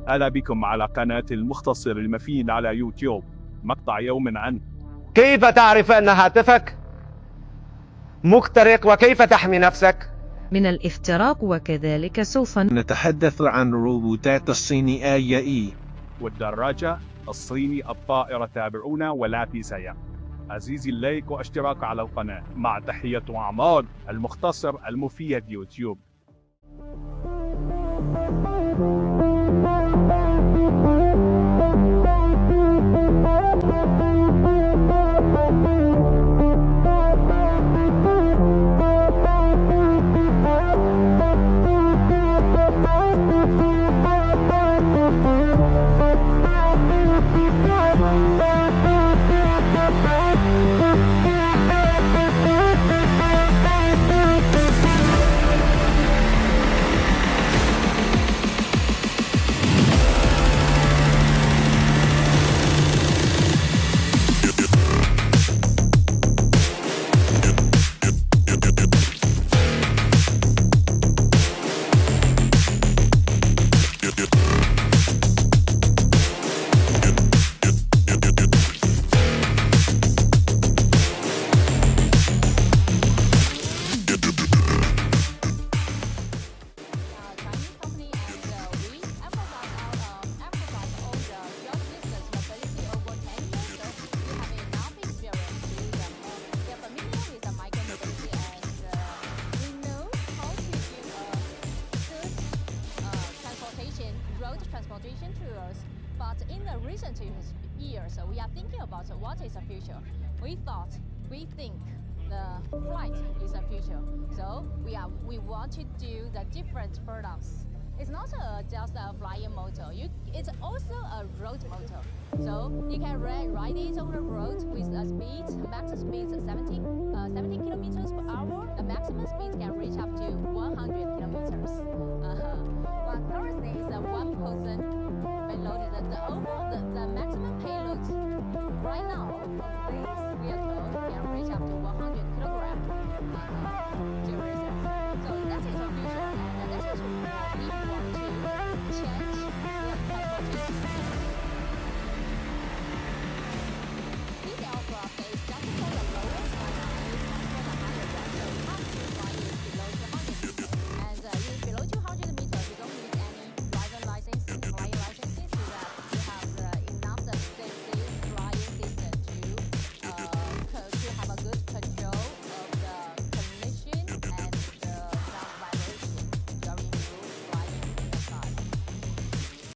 أهلا بكم على قناة المختصر المفيد على يوتيوب، مقطع يوم عن كيف تعرف أن هاتفك مخترق وكيف تحمي نفسك من الافتراق. وكذلك سوف نتحدث عن روبوتات الصينية والدراجة الصيني الطائرة. تابعونا ولا تنسوا عزيزي اللايك واشتراك على القناة. مع تحية وأعمار المختصر المفيد يوتيوب. Transportation tours, but in the recent years, we are thinking about what is the future. We think the flight is the future. So we want to do the different products. It's not just a flying motor. It's also a road motor. So you can ride it on the road with a speed, max speed 70 kilometers per hour. The maximum speed can reach up to 100 kilometers. But currently, it's a one-person payload. The maximum payload right now of this vehicle can reach up to 100 kilograms.